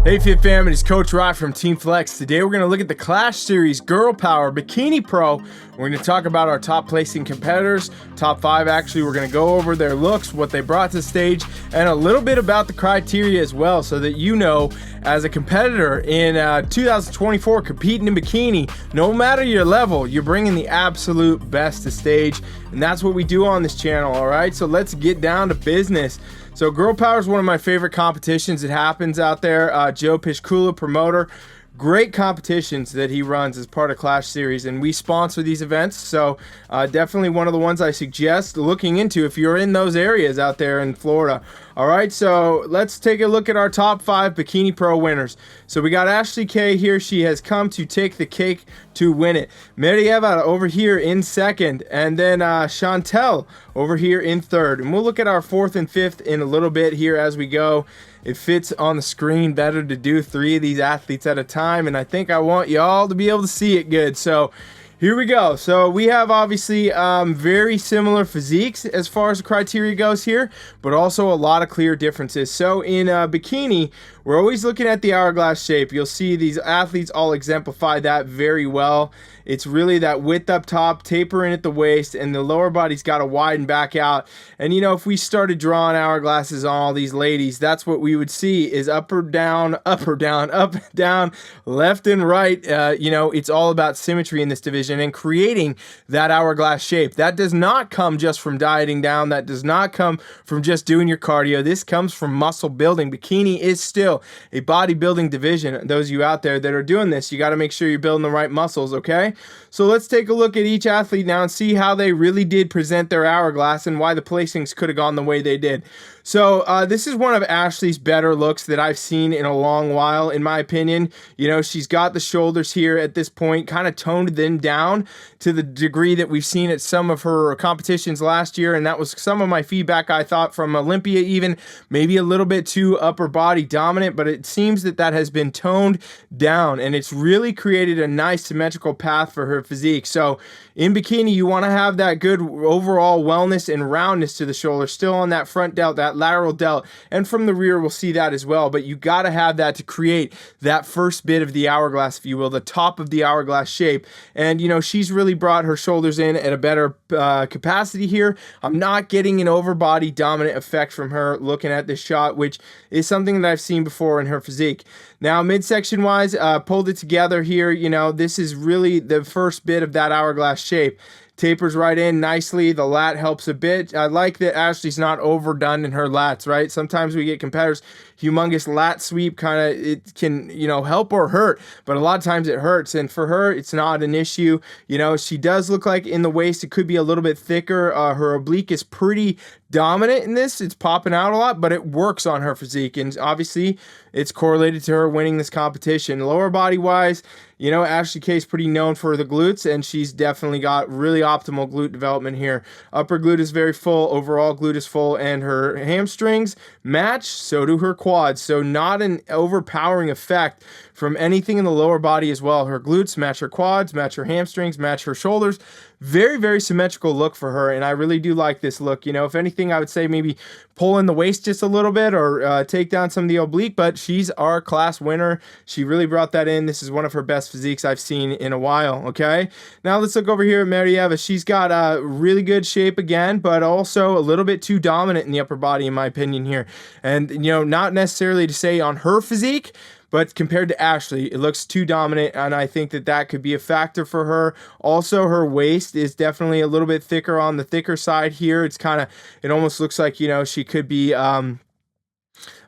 Hey Fit Fam, it's Coach Rod from Team Flex. Today we're going to look at the Klash Series Girl Power Bikini Pro. We're going to talk about our top placing competitors, top 5 actually. We're going to go over their looks, what they brought to the stage, and a little bit about the criteria as well, so that you know, as a competitor in 2024 competing in bikini, no matter your level, you're bringing the absolute best to stage, and that's what we do on this channel. All right, so let's get down to business. So Girl Power is one of my favorite competitions. It happens out there. Joe Pishkula, promoter, great competitions that he runs as part of Klash Series, and we sponsor these events. So definitely one of the ones I suggest looking into if you're in those areas out there in Florida. All right, so let's take a look at our top 5 Bikini Pro winners. So we got Ashley K here. She has come to take the cake to win it. Marieva over here in second, and then Shantel over here in third. And we'll look at our 4th and 5th in a little bit here as we go. It fits on the screen better to do 3 of these athletes at a time, and I think I want y'all to be able to see it good. So here we go. So we have obviously very similar physiques as far as the criteria goes here, but also a lot of clear differences. So in bikini, we're always looking at the hourglass shape. You'll see these athletes all exemplify that very well. It's really that width up top, tapering at the waist, and the lower body's got to widen back out. And you know, if we started drawing hourglasses on all these ladies, that's what we would see is up or down, up or down, up and down, left and right. You know, it's all about symmetry in this division and creating that hourglass shape. That does not come just from dieting down. That does not come from just doing your cardio. This comes from muscle building. Bikini is still a bodybuilding division. Those of you out there that are doing this, you got to make sure you're building the right muscles, okay? So let's take a look at each athlete now and see how they really did present their hourglass and why the placings could have gone the way they did. So this is one of Ashley's better looks that I've seen in a long while, in my opinion. You know, she's got the shoulders here at this point, kind of toned them down to the degree that we've seen at some of her competitions last year, and that was some of my feedback, I thought, from Olympia even, maybe a little bit too upper body dominant, but it seems that that has been toned down, and it's really created a nice symmetrical path for her physique. So in bikini, you want to have that good overall wellness and roundness to the shoulder, still on that front delt, that lateral delt, and from the rear we'll see that as well. But you got to have that to create that first bit of the hourglass, if you will, the top of the hourglass shape. And you know, she's really brought her shoulders in at a better capacity here. I'm not getting an over body dominant effect from her looking at this shot, which is something that I've seen before in her physique. Now midsection wise, pulled it together here. You know, this is really the first bit of that hourglass shape. Tapers right in nicely. The lat helps a bit. I like that Ashley's not overdone in her lats, right? Sometimes we get competitors, humongous lat sweep, kind of, it can, you know, help or hurt, but a lot of times it hurts. And for her, it's not an issue. You know, she does look like in the waist, it could be a little bit thicker. Her oblique is pretty dominant in this. It's popping out a lot, but it works on her physique. And obviously it's correlated to her winning this competition. Lower body wise, you know, Ashley K is pretty known for the glutes, and she's definitely got really optimal glute development here. Upper glute is very full, overall glute is full, and her hamstrings match, so do her quads. So not an overpowering effect from anything in the lower body as well. Her glutes match her quads, match her hamstrings, match her shoulders. Very, very symmetrical look for her, and I really do like this look. You know, if anything, I would say maybe pull in the waist just a little bit or take down some of the oblique, but she's our class winner. She really brought that in. This is one of her best physiques I've seen in a while, okay? Now let's look over here at Marieva. She's got a really good shape again, but also a little bit too dominant in the upper body, in my opinion here. And, you know, not necessarily to say on her physique, but compared to Ashley, it looks too dominant, and I think that that could be a factor for her. Also, her waist is definitely a little bit thicker on the thicker side here. It's kind of, it almost looks like, you know, she could be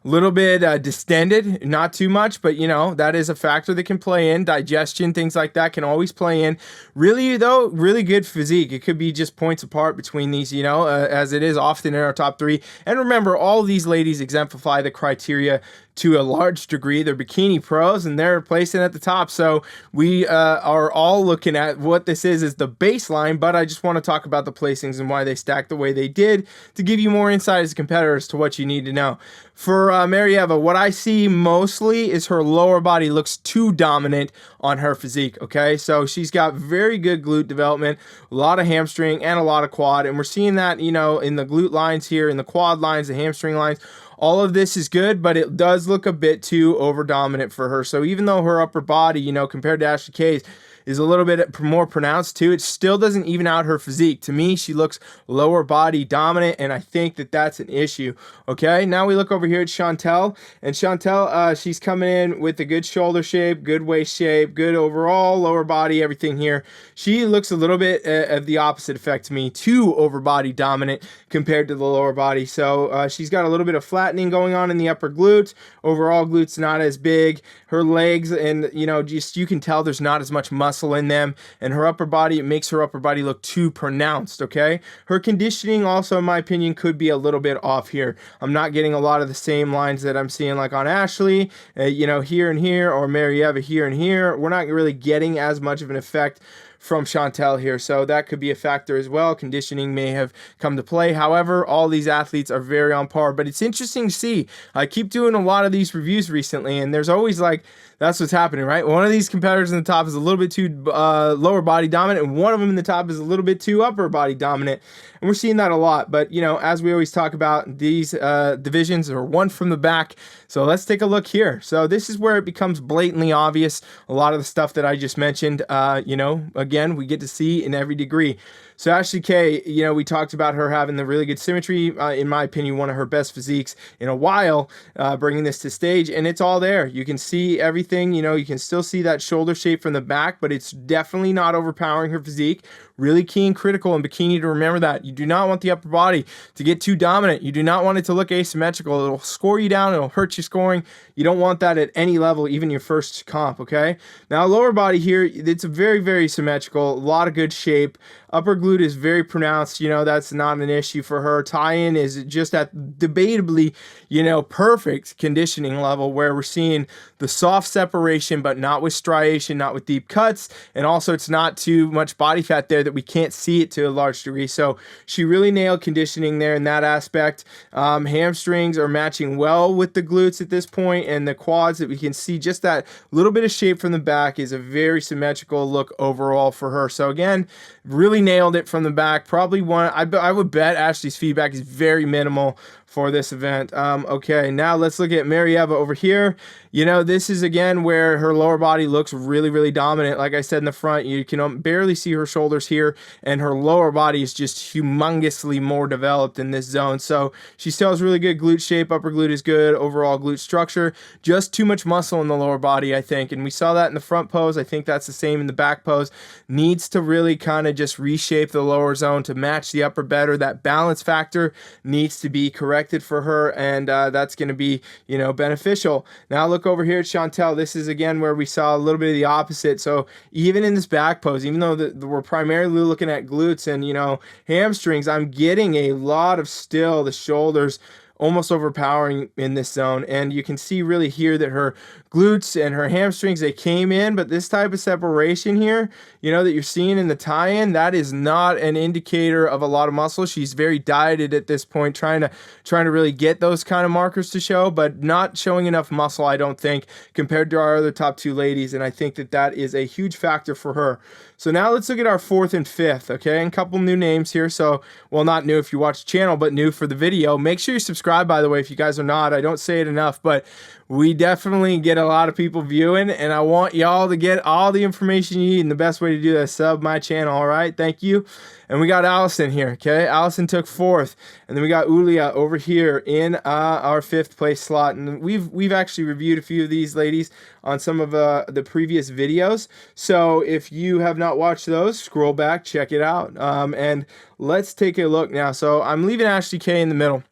little bit distended, not too much, but you know, that is a factor that can play in. Digestion, things like that can always play in. Really though, really good physique. It could be just points apart between these, you know, as it is often in our top 3. And remember, all of these ladies exemplify the criteria to a large degree. They're bikini pros and they're placing at the top. So we are all looking at what this is the baseline, but I just want to talk about the placings and why they stacked the way they did to give you more insight as competitors to what you need to know. For Marieva, what I see mostly is her lower body looks too dominant on her physique, okay? So she's got very good glute development, a lot of hamstring and a lot of quad, and we're seeing that, you know, in the glute lines here, in the quad lines, the hamstring lines, all of this is good, but it does look a bit too over dominant for her. So even though her upper body, you know, compared to Ashley K's, is a little bit more pronounced too, it still doesn't even out her physique. To me, she looks lower body dominant, and I think that that's an issue. Okay, now we look over here at Shantel, and Shantel, she's coming in with a good shoulder shape, good waist shape, good overall lower body, everything here. She looks a little bit of the opposite effect to me, too over body dominant compared to the lower body. So she's got a little bit of flattening going on in the upper glutes. Overall glutes not as big. Her legs, and you know, just you can tell there's not as much muscle in them, and her upper body, it makes her upper body look too pronounced. Okay, her conditioning also, in my opinion, could be a little bit off here. I'm not getting a lot of the same lines that I'm seeing like on Ashley, you know, here and here, or Marieva here and here. We're not really getting as much of an effect from Shantel here, so that could be a factor as well. Conditioning may have come to play. However, all these athletes are very on par, but it's interesting to see. I keep doing a lot of these reviews recently, and there's always like, that's what's happening, right? One of these competitors in the top is a little bit too lower body dominant, and one of them in the top is a little bit too upper body dominant, and we're seeing that a lot. But you know, as we always talk about, these divisions are one from the back. So let's take a look here. So this is where it becomes blatantly obvious. A lot of the stuff that I just mentioned, you know, again, we get to see in every degree. So Ashley K, you know, we talked about her having the really good symmetry, in my opinion, one of her best physiques in a while, bringing this to stage, and it's all there. You can see everything, you know, you can still see that shoulder shape from the back, but it's definitely not overpowering her physique. Really key and critical in bikini to remember that. You do not want the upper body to get too dominant. You do not want it to look asymmetrical. It'll score you down. It'll hurt your scoring. You don't want that at any level, even your first comp, okay? Now, lower body here, it's very, very symmetrical. A lot of good shape. Upper glute is very pronounced. You know, that's not an issue for her. Tie-in is just at debatably, you know, perfect conditioning level, where we're seeing the soft separation, but not with striation, not with deep cuts. And also, it's not too much body fat there that we can't see it to a large degree. So she really nailed conditioning there in that aspect. Hamstrings are matching well with the glutes at this point, and the quads, that we can see just that little bit of shape from the back, is a very symmetrical look overall for her. So again, really nailed it from the back. Probably one, I would bet Ashley's feedback is very minimal for this event. Okay, now let's look at Marieva over here. You know, this is again where her lower body looks really, really dominant. Like I said in the front, you can barely see her shoulders here, and her lower body is just humongously more developed in this zone. So she still has really good glute shape. Upper glute is good. Overall glute structure. Just too much muscle in the lower body, I think. And we saw that in the front pose. I think that's the same in the back pose. Needs to really kind of just reshape the lower zone to match the upper better. That balance factor needs to be corrected for her, and that's going to be, you know, beneficial. Now look over here at Shantel. This is again where we saw a little bit of the opposite. So even in this back pose, even though we're primarily looking at glutes and, you know, hamstrings, I'm getting a lot of still the shoulders almost overpowering in this zone. And you can see really here that her glutes and her hamstrings, they came in, but this type of separation here, you know, that you're seeing in the tie-in, that is not an indicator of a lot of muscle. She's very dieted at this point, trying to really get those kind of markers to show, but not showing enough muscle, I don't think, compared to our other top two ladies. And I think that that is a huge factor for her. So now let's look at our fourth and fifth, okay? And a couple new names here. So, well, not new if you watch the channel, but new for the video. Make sure you subscribe, by the way, if you guys are not. I don't say it enough, but we definitely get a lot of people viewing, and I want y'all to get all the information you need, and the best way to do that is sub my channel, all right? Thank you. And we got Allison here, okay? Allison took fourth, and then we got Ulia over here in our fifth place slot, and we've actually reviewed a few of these ladies on some of the previous videos. So if you have not watched those, scroll back, check it out, and let's take a look now. So I'm leaving Ashley K in the middle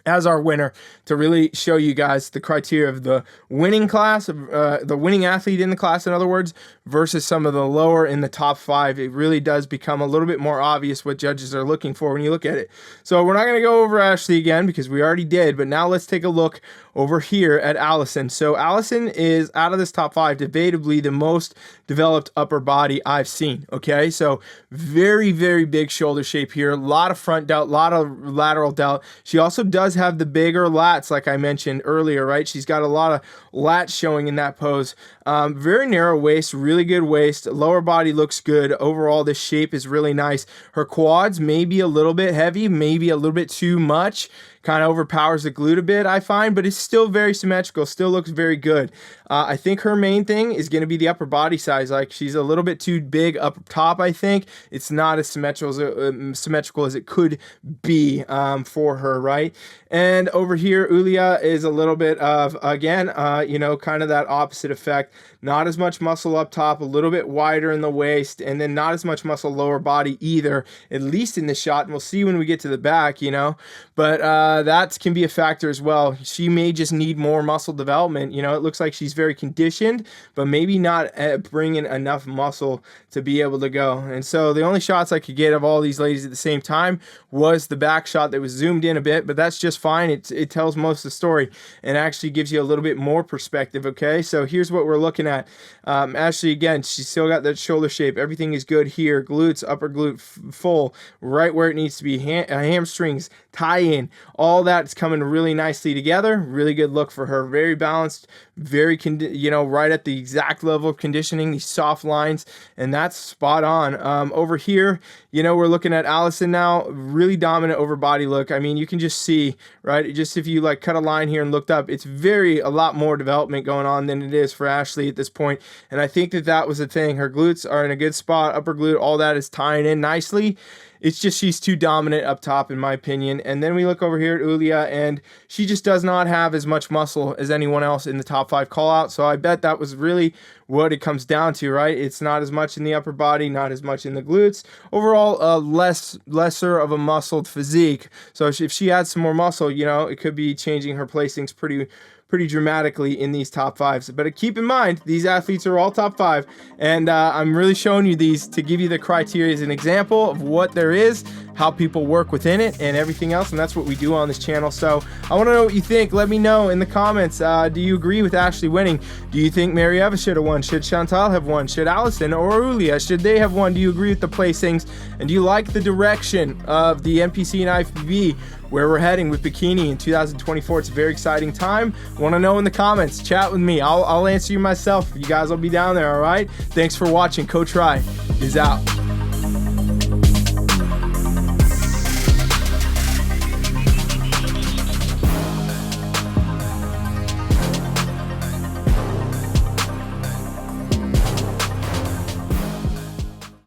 as our winner to really show you guys the criteria of the winning class, the winning athlete in the class, in other words, versus some of the lower in the top five. It really does become a little bit more obvious what judges are looking for when you look at it. So we're not going to go over Ashley again because we already did, but now let's take a look over here at Allison. So Allison is, out of this top five, debatably the most developed upper body I've seen, okay? So very, very big shoulder shape here, a lot of front delt, a lot of lateral delt. She also does does have the bigger lats, like I mentioned earlier, right? She's got a lot of lats showing in that pose. Very narrow waist, really good waist. Lower body looks good. Overall, this shape is really nice. Her quads may be a little bit heavy, maybe a little bit too much. Kind of overpowers the glute a bit, I find, but it's still very symmetrical, still looks very good. I think her main thing is going to be the upper body size. Like, she's a little bit too big up top, I think. It's not as symmetrical as it could be for her, right? And over here, Ulia is a little bit of, again, you know, kind of that opposite effect. Not as much muscle up top, a little bit wider in the waist, and then not as much muscle lower body either, at least in the shot. And we'll see when we get to the back, you know. But that can be a factor as well. She may just need more muscle development. You know, it looks like she's very conditioned, but maybe not bringing enough muscle to be able to go. And so the only shots I could get of all these ladies at the same time was the back shot that was zoomed in a bit, but that's just fine. It tells most of the story and actually gives you a little bit more perspective, okay? So here's what we're looking at. Ashley, again, she's still got that shoulder shape. Everything is good here. Glutes, upper glute full, right where it needs to be. Hamstrings, tie-in, all that's coming really nicely together. Really good look for her. Very balanced, very, you know, right at the exact level of conditioning, these soft lines, and that's spot on. Over here, you know, we're looking at Allison now. Really dominant over body look. I mean, you can just see, right? Just if you like cut a line here and looked up, it's a lot more development going on than it is for Ashley at this point. And I think that was the thing. Her glutes are in a good spot. Upper glute, all that is tying in nicely. It's just she's too dominant up top, in my opinion. And then we look over here at Ulia, and she just does not have as much muscle as anyone else in the top 5 call out. So I bet that was really what it comes down to, right? It's not as much in the upper body, not as much in the glutes. Overall, lesser of a muscled physique. So if she adds some more muscle, you know, it could be changing her placings pretty dramatically in these top 5s. But keep in mind, these athletes are all top 5, and I'm really showing you these to give you the criteria as an example of what there is, how people work within it, and everything else, and that's what we do on this channel. So I want to know what you think. Let me know in the comments. Do you agree with Ashley winning? Do you think Marieva should have won? Should Shantel have won? Should Allison or Ulia, should they have won? Do you agree with the placings? And do you like the direction of the NPC and IFBB, where we're heading with bikini in 2024? It's a very exciting time. Want to know in the comments. Chat with me. I'll answer you myself. You guys will be down there, all right? Thanks for watching. Coach Rye is out.